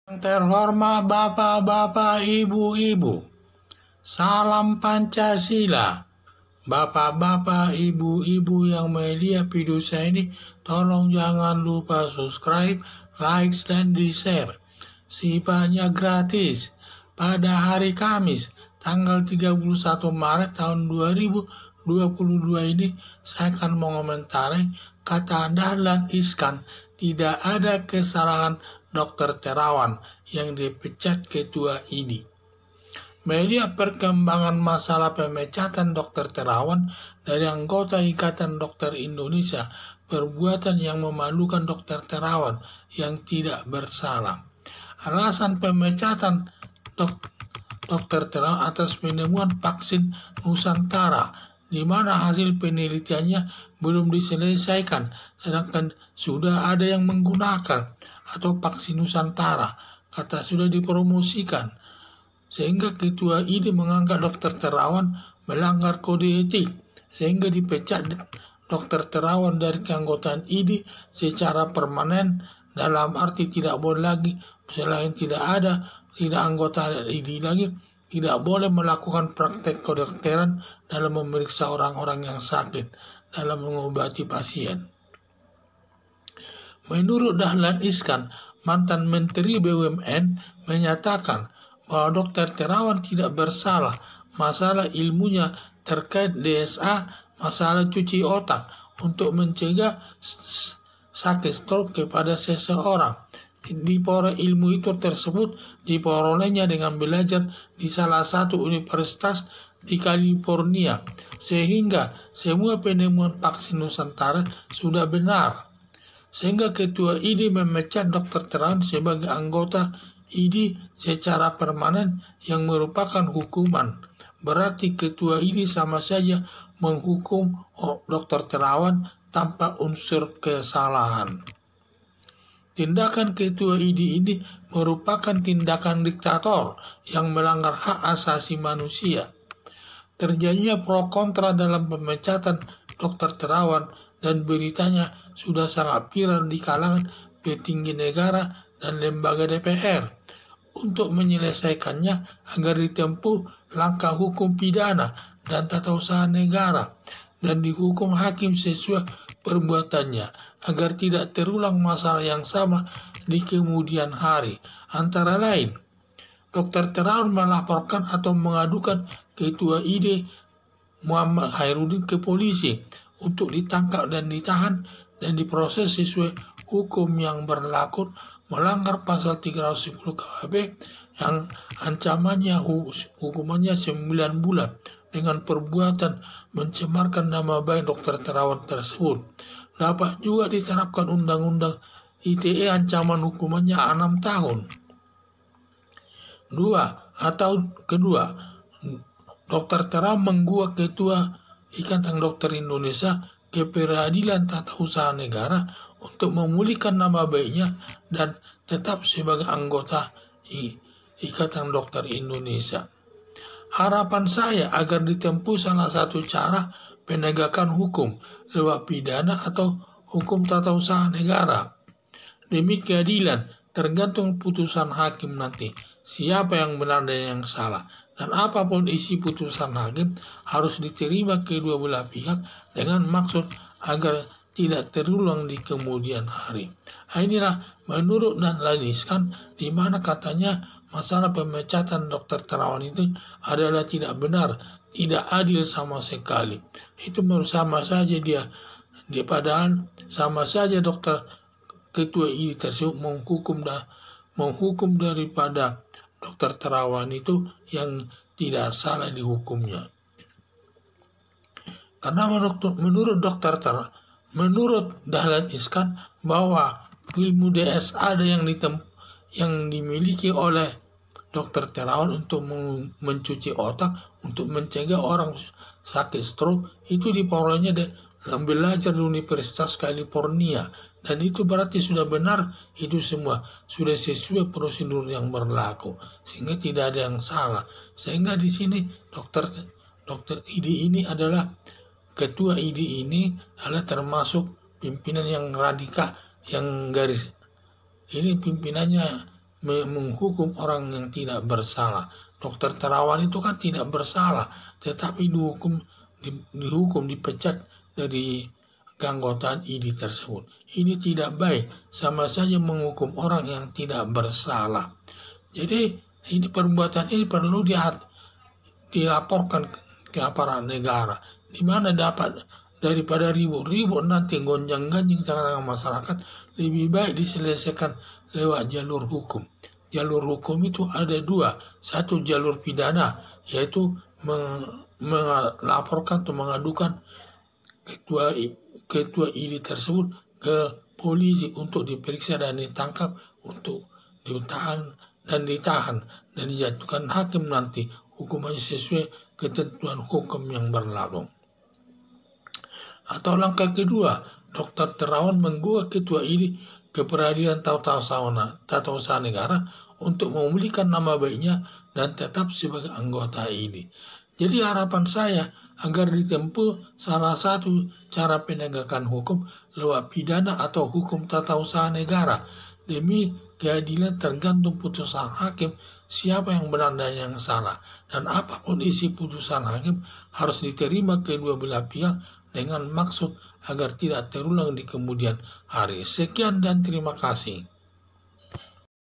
Yang terhormat Bapak-bapak, Ibu-ibu, salam Pancasila. Bapak-bapak, Ibu-ibu yang media video saya ini, tolong jangan lupa subscribe, like, dan di-share. Sifatnya gratis. Pada hari Kamis, tanggal 31 Maret tahun 2022 ini, saya akan mengomentari kata Dahlan Iskan, tidak ada kesalahan Dr. Terawan yang dipecat ketua IDI. Media perkembangan masalah pemecatan Dr. Terawan dari anggota Ikatan Dokter Indonesia, perbuatan yang memalukan Dr. Terawan yang tidak bersalah. Alasan pemecatan Dr. Terawan atas penemuan vaksin Nusantara, di mana hasil penelitiannya belum diselesaikan, sedangkan sudah ada yang menggunakan atau vaksin Nusantara, kata sudah dipromosikan, sehingga ketua IDI menganggap Dr. Terawan melanggar kode etik, sehingga dipecat Dr. Terawan dari keanggotaan IDI secara permanen, dalam arti tidak boleh lagi, selain tidak anggota IDI lagi, tidak boleh melakukan praktek kedokteran dalam memeriksa orang-orang yang sakit, dalam mengobati pasien. Menurut Dahlan Iskan, mantan Menteri BUMN, menyatakan bahwa Dr. Terawan tidak bersalah masalah ilmunya terkait DSA, masalah cuci otak untuk mencegah sakit stroke kepada seseorang. Diperoleh ilmu itu tersebut diperolehnya dengan belajar di salah satu universitas di California, sehingga semua penemuan vaksin Nusantara sudah benar. Sehingga ketua IDI memecat Dr. Terawan sebagai anggota IDI secara permanen yang merupakan hukuman. Berarti ketua IDI sama saja menghukum Dr. Terawan tanpa unsur kesalahan. Tindakan ketua IDI ini merupakan tindakan diktator yang melanggar hak asasi manusia. Terjadinya pro kontra dalam pemecatan Dr. Terawan dan beritanya sudah sangat viral di kalangan petinggi negara dan lembaga DPR. Untuk menyelesaikannya agar ditempuh langkah hukum pidana dan tata usaha negara dan dihukum hakim sesuai perbuatannya, agar tidak terulang masalah yang sama di kemudian hari. Antara lain, Dr. Terawan melaporkan atau mengadukan ketua IDI Muhammad Khairuddin ke polisi untuk ditangkap dan ditahan dan diproses sesuai hukum yang berlaku, melanggar pasal 310 KUHP yang ancamannya hukumannya 9 bulan dengan perbuatan mencemarkan nama baik Dr. Terawan tersebut. Dapat juga diterapkan Undang-Undang ITE, ancaman hukumannya 6 tahun. Kedua, Dr. Terawan menggugat ketua Ikatan Dokter Indonesia ke Peradilan Tata Usaha Negara untuk memulihkan nama baiknya dan tetap sebagai anggota Ikatan Dokter Indonesia. Harapan saya agar ditempuh salah satu cara penegakan hukum lewat pidana atau hukum tata usaha negara. Demi keadilan, tergantung putusan hakim nanti, siapa yang benar dan yang salah. Dan apapun isi putusan hakim harus diterima kedua belah pihak dengan maksud agar tidak terulang di kemudian hari. Inilah menurut Dahlan Iskan, di mana katanya masalah pemecatan Dr. Terawan itu adalah tidak benar, tidak adil sama sekali. Itu sama saja dia padahal sama saja ketua IDI tersebut menghukum daripada Dr. Terawan itu yang tidak salah dihukumnya. Karena menurut Dahlan Iskan bahwa ilmu DSA ada yang dimiliki oleh Dr. Terawan untuk mencuci otak, untuk mencegah orang sakit stroke, itu diperolehnya dalam belajar di Universitas California. Dan itu berarti sudah benar, itu semua sudah sesuai prosedur yang berlaku, sehingga tidak ada yang salah. Sehingga di sini dokter IDI ini adalah ketua IDI ini adalah termasuk pimpinan yang radikal, yang garis ini pimpinannya menghukum orang yang tidak bersalah. Dokter Terawan itu kan tidak bersalah, tetapi dihukum dipecat dari keanggotaan ID tersebut. Ini tidak baik, sama saja menghukum orang yang tidak bersalah. Jadi ini perbuatan ini perlu dilaporkan ke aparat negara, di mana dapat daripada ribut-ribut nanti gonjang-ganjing tengah masyarakat, lebih baik diselesaikan lewat jalur hukum. Jalur hukum itu ada dua, satu jalur pidana, yaitu melaporkan atau mengadukan ketua ID tersebut ke polisi untuk diperiksa dan ditangkap, untuk ditahan dan dijatuhkan hakim nanti hukumannya sesuai ketentuan hukum yang berlaku. Atau langkah kedua, Dokter Terawan menggugat ketua ID ke peradilan tata usaha negara untuk memulihkan nama baiknya dan tetap sebagai anggota ID. Jadi harapan saya agar ditempuh salah satu cara penegakan hukum lewat pidana atau hukum tata usaha negara. Demi keadilan tergantung putusan hakim siapa yang benar dan yang salah. Dan apapun isi putusan hakim harus diterima kedua belah pihak dengan maksud agar tidak terulang di kemudian hari. Sekian dan terima kasih.